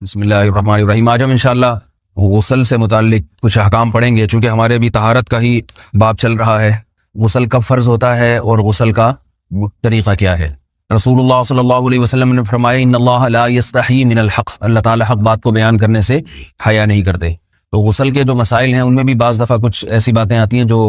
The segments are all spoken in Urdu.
بسم اللہ الرحمن الرحیم۔ آج ہم انشاءاللہ غسل سے متعلق کچھ احکام پڑھیں گے، چونکہ ہمارے ابھی طہارت کا ہی باب چل رہا ہے۔ غسل کب فرض ہوتا ہے اور غسل کا طریقہ کیا ہے؟ رسول اللہ صلی اللہ علیہ وسلم نے فرمایا ان اللہ لا یستحی من الحق، اللہ تعالی حق بات کو بیان کرنے سے حیا نہیں کرتے۔ تو غسل کے جو مسائل ہیں ان میں بھی بعض دفعہ کچھ ایسی باتیں آتی ہیں جو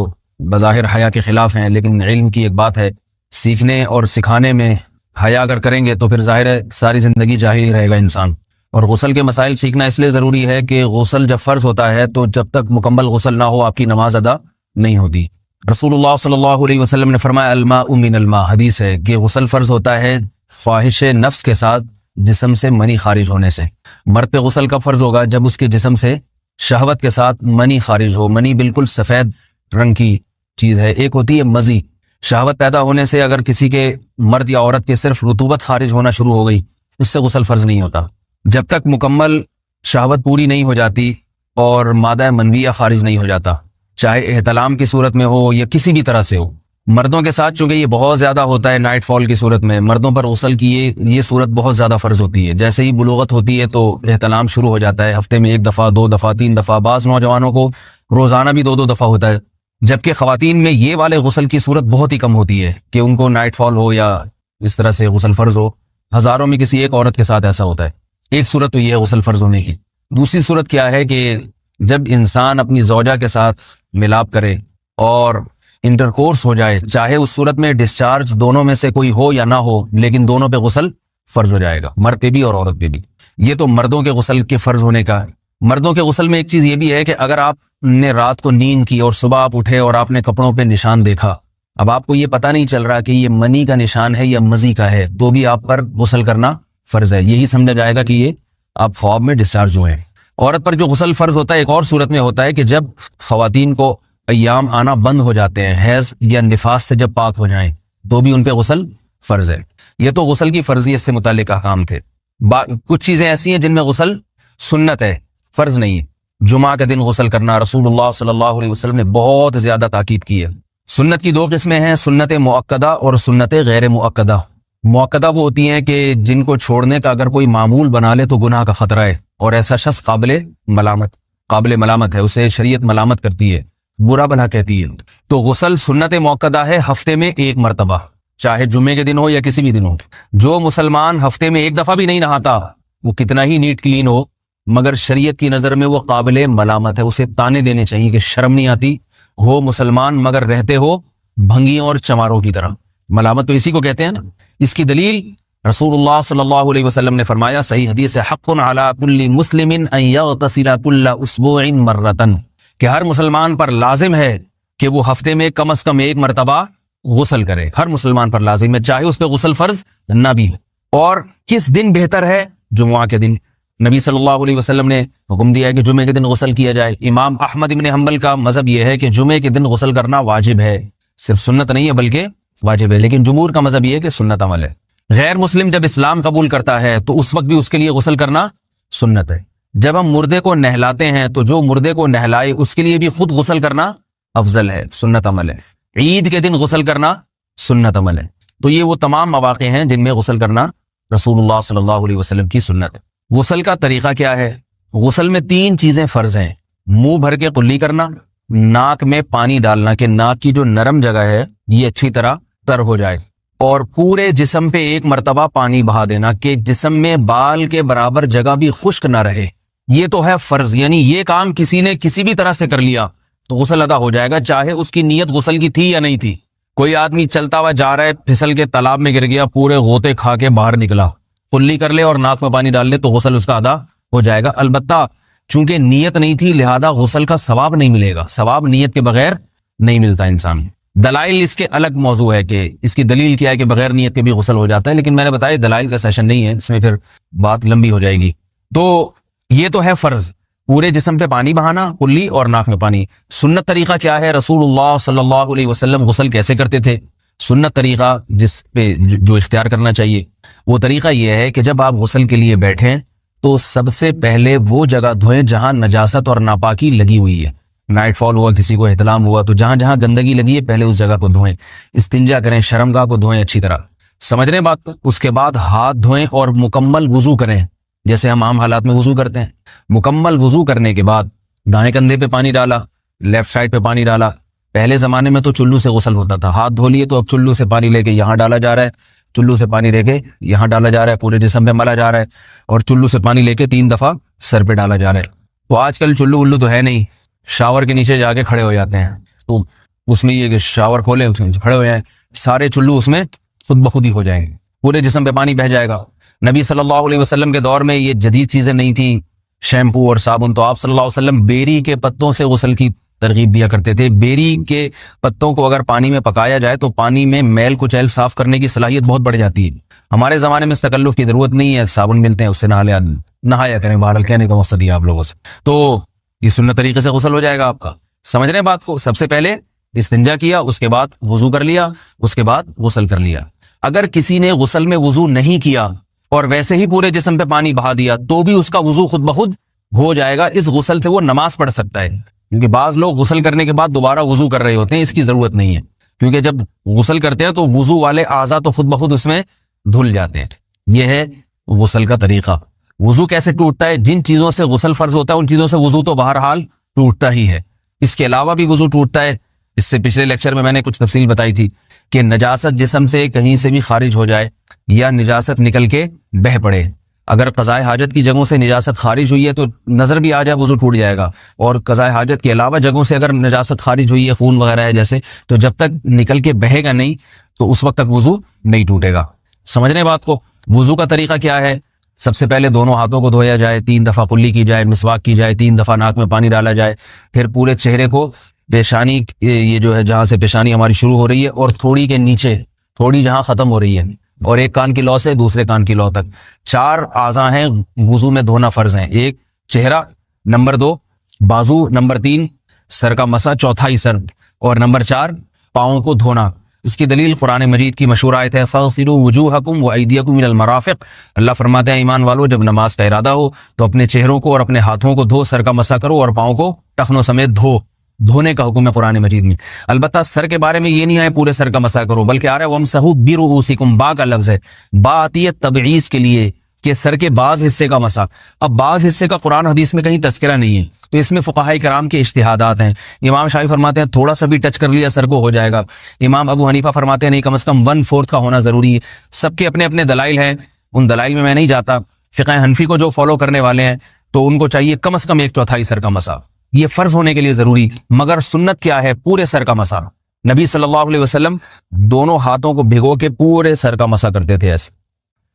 بظاہر حیا کے خلاف ہیں، لیکن علم کی ایک بات ہے، سیکھنے اور سکھانے میں حیا اگر کریں گے تو پھر ظاہر ہے ساری زندگی جاہل ہی رہے گا انسان۔ اور غسل کے مسائل سیکھنا اس لیے ضروری ہے کہ غسل جب فرض ہوتا ہے تو جب تک مکمل غسل نہ ہو آپ کی نماز ادا نہیں ہوتی۔ رسول اللہ صلی اللہ علیہ وسلم نے فرمایا الماء من الماء، حدیث ہے کہ غسل فرض ہوتا ہے خواہش نفس کے ساتھ جسم سے منی خارج ہونے سے۔ مرد پہ غسل کب فرض ہوگا؟ جب اس کے جسم سے شہوت کے ساتھ منی خارج ہو۔ منی بالکل سفید رنگ کی چیز ہے، ایک ہوتی ہے مزی۔ شہوت پیدا ہونے سے اگر کسی کے مرد یا عورت کے صرف رطوبت خارج ہونا شروع ہو گئی، اس سے غسل فرض نہیں ہوتا۔ جب تک مکمل شہوت پوری نہیں ہو جاتی اور مادہ منویہ خارج نہیں ہو جاتا، چاہے احتلام کی صورت میں ہو یا کسی بھی طرح سے ہو۔ مردوں کے ساتھ چونکہ یہ بہت زیادہ ہوتا ہے، نائٹ فال کی صورت میں مردوں پر غسل کی یہ صورت بہت زیادہ فرض ہوتی ہے۔ جیسے ہی بلوغت ہوتی ہے تو احتلام شروع ہو جاتا ہے، ہفتے میں 1 دفعہ 2 دفعہ 3 دفعہ، بعض نوجوانوں کو روزانہ بھی 2 دفعہ ہوتا ہے، جبکہ خواتین میں یہ والے غسل کی صورت بہت ہی کم ہوتی ہے کہ ان کو نائٹ فال ہو یا اس طرح سے غسل فرض ہو۔ ہزاروں میں کسی ایک عورت کے ساتھ ایسا ہوتا ہے۔ ایک صورت تو یہ ہے غسل فرض ہونے کی۔ دوسری صورت کیا ہے کہ جب انسان اپنی زوجہ کے ساتھ ملاپ کرے اور انٹرکورس ہو جائے، چاہے اس صورت میں ڈسچارج دونوں میں سے کوئی ہو یا نہ ہو، لیکن دونوں پہ غسل فرض ہو جائے گا، مرد پہ بھی اور عورت پہ بھی۔ یہ تو مردوں کے غسل کے فرض ہونے کا ہے۔ مردوں کے غسل میں ایک چیز یہ بھی ہے کہ اگر آپ نے رات کو نیند کی اور صبح آپ اٹھے اور آپ نے کپڑوں پہ نشان دیکھا، اب آپ کو یہ پتہ نہیں چل رہا کہ یہ منی کا نشان ہے یا مزی کا ہے، تو بھی آپ پر غسل کرنا فرض ہے۔ یہی سمجھا جائے گا کہ یہ آپ خواب میں ڈسچارج ہوئے ہیں۔ عورت پر جو غسل فرض ہوتا ہے ایک اور صورت میں ہوتا ہے کہ جب خواتین کو ایام آنا بند ہو جاتے ہیں، حیض یا نفاس سے جب پاک ہو جائیں، تو بھی ان پہ غسل فرض ہے۔ یہ تو غسل کی فرضیت سے متعلق احکام تھے۔ کچھ چیزیں ایسی ہیں جن میں غسل سنت ہے، فرض نہیں ہے۔ جمعہ کے دن غسل کرنا رسول اللہ صلی اللہ علیہ وسلم نے بہت زیادہ تاکید کی ہے۔ سنت کی 2 قسمیں ہیں، سنت مؤکدہ اور سنت غیر مؤکدہ۔ مؤکدہ وہ ہوتی ہیں کہ جن کو چھوڑنے کا اگر کوئی معمول بنا لے تو گناہ کا خطرہ ہے، اور ایسا شخص قابل ملامت ہے، اسے شریعت ملامت کرتی ہے، برا بھلا کہتی ہے۔ تو غسل سنت مؤکدہ ہے، ہفتے میں 1 مرتبہ، چاہے جمعے کے دن ہو یا کسی بھی دن ہو۔ جو مسلمان ہفتے میں 1 دفعہ بھی نہیں نہاتا، وہ کتنا ہی نیٹ کلین ہو، مگر شریعت کی نظر میں وہ قابل ملامت ہے، اسے تانے دینے چاہیے کہ شرم نہیں آتی، ہو مسلمان مگر رہتے ہو بھنگیوں اور چماروں کی طرح۔ ملامت تو اسی کو کہتے ہیں نا۔ اس کی دلیل رسول اللہ صلی اللہ علیہ وسلم نے فرمایا، صحیح حدیث ہے، حق علی کل مسلم ان یغتسل کل اسبوع مرتن، کہ ہر مسلمان پر لازم ہے کہ وہ ہفتے میں کم از کم 1 مرتبہ غسل کرے۔ ہر مسلمان پر لازم ہے، چاہے اس پہ غسل فرض نہ بھی ہو۔ اور کس دن بہتر ہے؟ جمعہ کے دن۔ نبی صلی اللہ علیہ وسلم نے حکم دیا ہے کہ جمعے کے دن غسل کیا جائے۔ امام احمد ابن حنبل کا مذہب یہ ہے کہ جمعے کے دن غسل کرنا واجب ہے، صرف سنت نہیں ہے بلکہ واجب ہے، لیکن جمہور کا مذہب یہ ہے کہ سنت عمل ہے۔ غیر مسلم جب اسلام قبول کرتا ہے تو اس وقت بھی اس کے لیے غسل کرنا سنت ہے۔ جب ہم مردے کو نہلاتے ہیں تو جو مردے کو نہلائے اس کے لیے بھی خود غسل کرنا افضل ہے، سنت عمل ہے۔ عید کے دن غسل کرنا سنت عمل ہے۔ تو یہ وہ تمام مواقع ہیں جن میں غسل کرنا رسول اللہ صلی اللہ علیہ وسلم کی سنت ہے۔ غسل کا طریقہ کیا ہے؟ غسل میں 3 چیزیں فرض ہیں، منہ بھر کے قلی کرنا، ناک میں پانی ڈالنا کہ ناک کی جو نرم جگہ ہے یہ اچھی طرح تر ہو جائے، اور پورے جسم پہ 1 مرتبہ پانی بہا دینا کہ جسم میں بال کے برابر جگہ بھی خشک نہ رہے۔ یہ تو ہے فرض، یعنی یہ کام کسی نے کسی بھی طرح سے کر لیا تو غسل ادا ہو جائے گا، چاہے اس کی نیت غسل کی تھی یا نہیں تھی۔ کوئی آدمی چلتا ہوا جا رہا ہے، پھسل کے تالاب میں گر گیا، پورے غوطے کھا کے باہر نکلا، قلی کر لے اور ناک میں پانی ڈال لے تو غسل اس کا ادا ہو جائے گا۔ البتہ چونکہ نیت نہیں تھی لہذا غسل کا ثواب نہیں ملے گا، ثواب نیت کے بغیر نہیں ملتا انسان۔ دلائل اس کے الگ موضوع ہے کہ اس کی دلیل کیا ہے کہ بغیر نیت کے بھی غسل ہو جاتا ہے، لیکن میں نے بتایا دلائل کا سیشن نہیں ہے، اس میں پھر بات لمبی ہو جائے گی۔ تو یہ تو ہے فرض، پورے جسم پہ پانی بہانا، قلی اور ناک میں پانی۔ سنت طریقہ کیا ہے؟ رسول اللہ صلی اللہ علیہ وسلم غسل کیسے کرتے تھے؟ سنت طریقہ جس پہ جو اختیار کرنا چاہیے وہ طریقہ یہ ہے کہ جب آپ غسل کے لیے بیٹھیں تو سب سے پہلے وہ جگہ دھوئیں جہاں نجاست اور ناپاکی لگی ہوئی ہے۔ نائٹ فال ہوا، کسی کو احتلام ہوا، تو جہاں جہاں گندگی لگی ہے پہلے اس جگہ کو دھوئیں، استنجا کریں، شرمگاہ کو دھوئیں اچھی طرح، سمجھ رہے ہیں بات کو؟ اس کے بعد ہاتھ دھوئیں اور مکمل وضو کریں، جیسے ہم عام حالات میں وضو کرتے ہیں. مکمل وضو کرنے کے بعد دائیں کندھے پہ پانی ڈالا، لیفٹ سائڈ پہ پانی ڈالا. پہلے زمانے میں تو چلو سے غسل ہوتا تھا، ہاتھ دھو لیے، تو اب چلو سے پانی لے کے یہاں ڈالا جا رہا ہے، چلو سے پانی لے کے یہاں ڈالا جا رہا ہے، پورے جسم پہ ملا جا رہا ہے، اور چلو سے پانی لے کے 3 دفعہ سر پہ ڈالا جا رہا ہے. تو آج کل چلو ولو تو ہے نہیں، شاور کے نیچے جا کے کھڑے ہو جاتے ہیں. تو اس میں یہ کہ شاور کھولے کھڑے ہو جائیں، سارے چلو اس میں خود بخود ہی ہو جائیں گے، پورے جسم پہ پانی بہہ جائے گا. نبی صلی اللہ علیہ وسلم کے دور میں یہ جدید چیزیں نہیں تھیں، شیمپو اور صابن. تو آپ صلی اللہ علیہ وسلم بیری کے پتوں سے غسل کی ترغیب دیا کرتے تھے. بیری کے پتوں کو اگر پانی میں پکایا جائے تو پانی میں میل کچیل صاف کرنے کی صلاحیت بہت بڑھ جاتی ہے. ہمارے زمانے میں اس تکلف کی ضرورت نہیں ہے، صابن ملتے ہیں، اس سے نہایا کریں. بہرحال کہنے کا مقصد یہ آپ لوگوں سے، تو یہ سنت طریقے سے غسل ہو جائے گا آپ کا. سمجھ رہے ہیں بات کو؟ سب سے پہلے استنجا کیا، اس کے بعد وضو کر لیا، اس کے بعد غسل کر لیا. اگر کسی نے غسل میں وضو نہیں کیا اور ویسے ہی پورے جسم پہ پانی بہا دیا تو بھی اس کا وضو خود بخود ہو جائے گا. اس غسل سے وہ نماز پڑھ سکتا ہے، کیونکہ بعض لوگ غسل کرنے کے بعد دوبارہ وضو کر رہے ہوتے ہیں. اس کی ضرورت نہیں ہے، کیونکہ جب غسل کرتے ہیں تو وضو والے اعضاء تو خود بخود اس میں دھل جاتے ہیں. یہ ہے غسل کا طریقہ. وضو کیسے ٹوٹتا ہے؟ جن چیزوں سے غسل فرض ہوتا ہے ان چیزوں سے وضو تو بہرحال ٹوٹتا ہی ہے. اس کے علاوہ بھی وضو ٹوٹتا ہے. اس سے پچھلے لیکچر میں میں نے کچھ تفصیل بتائی تھی کہ نجاست جسم سے کہیں سے بھی خارج ہو جائے یا نجاست نکل کے بہہ پڑے. اگر قضاء حاجت کی جگہوں سے نجاست خارج ہوئی ہے تو نظر بھی آ جائے وضو ٹوٹ جائے گا، اور قضاء حاجت کے علاوہ جگہوں سے اگر نجاست خارج ہوئی ہے، خون وغیرہ ہے جیسے، تو جب تک نکل کے بہے گا نہیں تو اس وقت تک وضو نہیں ٹوٹے گا. سمجھ رہے ہیں بات کو؟ وضو کا طریقہ کیا ہے؟ سب سے پہلے دونوں ہاتھوں کو دھویا جائے، 3 دفعہ کلی کی جائے، مسواک کی جائے، 3 دفعہ ناک میں پانی ڈالا جائے. پھر پورے چہرے کو، پیشانی، یہ جو ہے جہاں سے پیشانی ہماری شروع ہو رہی ہے اور تھوڑی کے نیچے، تھوڑی جہاں ختم ہو رہی ہے، اور ایک کان کی لو سے دوسرے کان کی لو تک 4 اعضاء ہیں وضو میں دھونا فرض ہیں. 1 چہرہ، نمبر 2 بازو، نمبر 3 سر کا مسا، چوتھائی سر، اور نمبر 4 پاؤں کو دھونا. اس کی دلیل قرآن مجید کی مشہور آیت ہے فَاغْسِلُوا وُجُوهَكُمْ وَأَيْدِيَكُمْ إِلَى الْمَرَافِقِ. اللہ فرماتے ہیں ایمان والو، جب نماز کا ارادہ ہو تو اپنے چہروں کو اور اپنے ہاتھوں کو دھو، سر کا مسا کرو اور پاؤں کو ٹخنوں سمیت دھو. دھونے کا حکم ہے قرآن مجید میں. البتہ سر کے بارے میں یہ نہیں ہے پورے سر کا مسا کرو، بلکہ آ رہا ہے وَامْسَحُوا بِرُؤُوسِكُمْ. با کا لفظ ہے، با آتی ہے تبعیض کے لیے کہ سر کے بعض حصے کا مسا. اب بعض حصے کا قرآن حدیث میں کہیں تذکرہ نہیں ہے، تو اس میں فقہاء کرام کے اجتہادات ہیں. امام شافعی فرماتے ہیں تھوڑا سا بھی ٹچ کر لیا سر کو ہو جائے گا. امام ابو حنیفہ فرماتے ہیں نہیں، کم از کم 1/4 کا ہونا ضروری ہے. سب کے اپنے اپنے دلائل ہیں، ان دلائل میں نہیں جاتا. فقہ حنفی کو جو فالو کرنے والے ہیں تو ان کو چاہیے کم از کم 1/4 سر کا مسا، یہ فرض ہونے کے لیے ضروری. مگر سنت کیا ہے؟ پورے سر کا مسا. نبی صلی اللہ علیہ وسلم دونوں ہاتھوں کو بھگو کے پورے سر کا مسا کرتے تھے ایسے.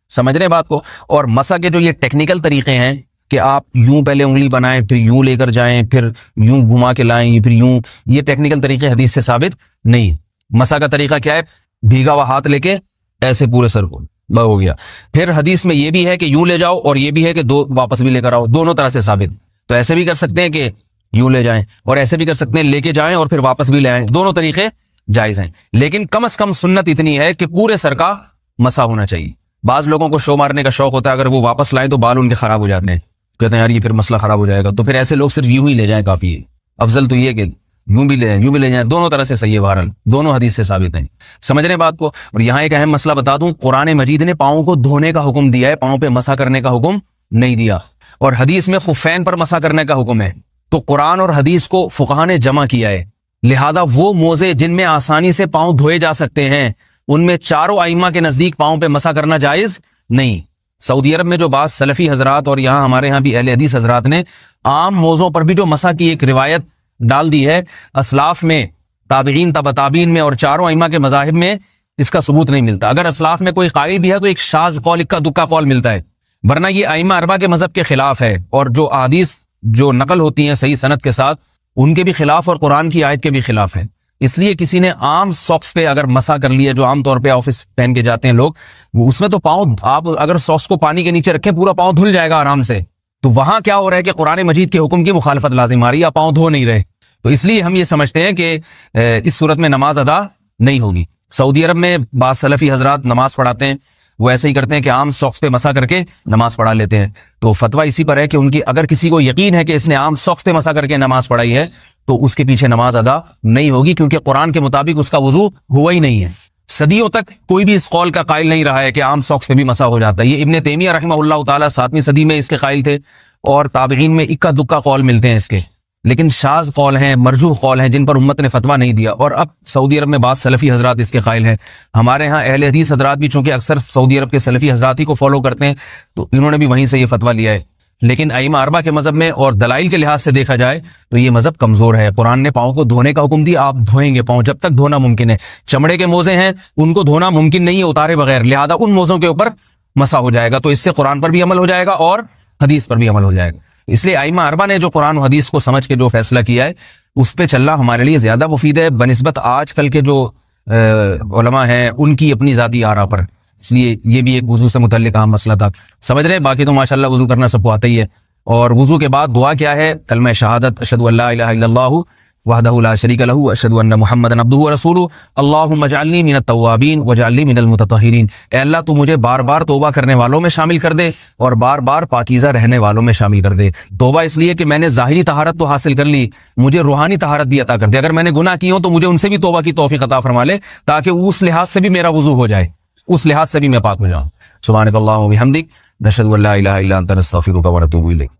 سمجھ رہے بات کو؟ اور مسا کے جو یہ ٹیکنیکل طریقے ہیں کہ آپ یوں پہلے انگلی بنائیں، پھر یوں لے کر جائیں، پھر یوں گھما کے لائیں، پھر یوں، یہ ٹیکنیکل طریقے حدیث سے ثابت نہیں. مسا کا طریقہ کیا ہے؟ بھیگا ہوا ہاتھ لے کے ایسے پورے سر کو ہو گیا. پھر حدیث میں یہ بھی ہے کہ یوں لے جاؤ اور یہ بھی ہے کہ 2 واپس بھی لے کر آؤ، دونوں طرح سے ثابت. تو ایسے بھی کر سکتے ہیں کہ یوں لے جائیں، اور ایسے بھی کر سکتے ہیں لے کے جائیں اور پھر واپس بھی لے آئیں. دونوں طریقے جائز ہیں، لیکن کم از کم سنت اتنی ہے کہ پورے سر کا مسا ہونا چاہیے. بعض لوگوں کو شو مارنے کا شوق ہوتا ہے، اگر وہ واپس لائیں تو بال ان کے خراب ہو جاتے ہیں، کہتے ہیں یار یہ پھر مسئلہ خراب ہو جائے گا. تو پھر ایسے لوگ صرف یوں ہی لے جائیں کافی ہے. افضل تو یہ کہ یوں بھی لے جائیں، یوں بھی لے جائیں، دونوں طرح سے صحیح ہے. بہرحال دونوں حدیث سے ثابت ہیں. سمجھ رہے ہیں بات کو؟ اور یہاں ایک اہم مسئلہ بتا دوں، قرآن مجید نے پاؤں کو دھونے کا حکم دیا ہے، پاؤں پہ مسا کرنے کا حکم نہیں دیا. اور حدیث میں خفین پر مسا کرنے کا حکم ہے. تو قرآن اور حدیث کو فقہاء نے جمع کیا ہے، لہذا وہ موزے جن میں آسانی سے پاؤں دھوئے جا سکتے ہیں ان میں چاروں ائمہ کے نزدیک پاؤں پہ مسا کرنا جائز نہیں. سعودی عرب میں جو بعض سلفی حضرات اور یہاں ہمارے ہاں بھی اہل حدیث حضرات نے عام موزوں پر بھی جو مسا کی ایک روایت ڈال دی ہے، اسلاف میں، تابعین، تبع تابعین میں اور چاروں ائمہ کے مذاہب میں اس کا ثبوت نہیں ملتا. اگر اسلاف میں کوئی قائل بھی ہے تو ایک شاذ قول، اکا دکا قول ملتا ہے، ورنہ یہ ائمہ اربعہ کے مذہب کے خلاف ہے. اور جو احادیث جو نقل ہوتی ہیں صحیح سند کے ساتھ ان کے بھی خلاف اور قرآن کی آیت کے بھی خلاف ہے. اس لیے کسی نے عام ساکس پہ اگر مسا کر لیا، جو عام طور پہ آفس پہن کے جاتے ہیں لوگ، اس میں تو پاؤں، آپ اگر ساکس کو پانی کے نیچے رکھیں پورا پاؤں دھل جائے گا آرام سے. تو وہاں کیا ہو رہا ہے کہ قرآن مجید کے حکم کی مخالفت لازم آ رہی ہے، آپ پاؤں دھو نہیں رہے. تو اس لیے ہم یہ سمجھتے ہیں کہ اس صورت میں نماز ادا نہیں ہوگی. سعودی عرب میں بعض سلفی حضرات نماز پڑھاتے ہیں، وہ ایسے ہی کرتے ہیں کہ عام ساکس پہ مسا کر کے نماز پڑھا لیتے ہیں. تو فتویٰ اسی پر ہے کہ ان کی، اگر کسی کو یقین ہے کہ اس نے عام ساکس پہ مسا کر کے نماز پڑھائی ہے تو اس کے پیچھے نماز ادا نہیں ہوگی، کیونکہ قرآن کے مطابق اس کا وضو ہوا ہی نہیں ہے. صدیوں تک کوئی بھی اس قول کا قائل نہیں رہا ہے کہ عام ساکس پہ بھی مسح ہو جاتا ہے. یہ ابن تیمیہ رحمہ اللہ تعالیٰ 7ویں صدی میں اس کے قائل تھے, اور تابعین میں اکا دکا قول ملتے ہیں اس کے, لیکن شاذ قول ہیں, مرجوح قول ہیں, جن پر امت نے فتویٰ نہیں دیا. اور اب سعودی عرب میں بعض سلفی حضرات اس کے قائل ہیں. ہمارے ہاں اہل حدیث حضرات بھی چونکہ اکثر سعودی عرب کے سلفی حضرات ہی کو فالو کرتے ہیں, تو انہوں نے بھی وہیں سے یہ فتویٰ لیا ہے. لیکن ائمہ اربعہ کے مذہب میں اور دلائل کے لحاظ سے دیکھا جائے تو یہ مذہب کمزور ہے. قرآن نے پاؤں کو دھونے کا حکم دیا, آپ دھوئیں گے پاؤں جب تک دھونا ممکن ہے. چمڑے کے موزے ہیں, ان کو دھونا ممکن نہیں ہے اتارے بغیر, لہذا ان موزوں کے اوپر مسح ہو جائے گا. تو اس سے قرآن پر بھی عمل ہو جائے گا اور حدیث پر بھی عمل ہو جائے گا. اس لیے ائمہ اربعہ نے جو قرآن و حدیث کو سمجھ کے جو فیصلہ کیا ہے اس پہ چلنا ہمارے لیے زیادہ مفید ہے بنسبت آج کل کے جو علماء ہیں ان کی اپنی ذاتی آراء پر. اس لیے یہ بھی ایک وضو سے متعلق اہم مسئلہ تھا. سمجھ رہے ہیں؟ باقی تو ماشاءاللہ وضو کرنا سب کو آتا ہی ہے. اور وضو کے بعد دعا کیا ہے؟ کلمہ شہادت, اشہد ان لا الہ الا اللہ وحدہ لا شریک لہ اشہد ان محمدا عبدہ ورسولہ اللہم اجعلنی من التوابین واجعلنی من المتطہرین. اے اللہ تو مجھے بار بار توبہ کرنے والوں میں شامل کر دے اور بار بار پاکیزہ رہنے والوں میں شامل کر دے. توبہ اس لیے کہ میں نے ظاہری طہارت تو حاصل کر لی, مجھے روحانی طہارت بھی عطا کر دے. اگر میں نے گناہ کی ہوں تو مجھے ان سے بھی توبہ کی توفیق عطا فرما لے, تاکہ اس لحاظ سے بھی میرا وضو ہو جائے, اس لحاظ سے بھی میں پاک ہو جاؤں. سبحانک اللہم و بحمدک نشہد ان لا الہ الا انت نستغفرک ونتوب الیک.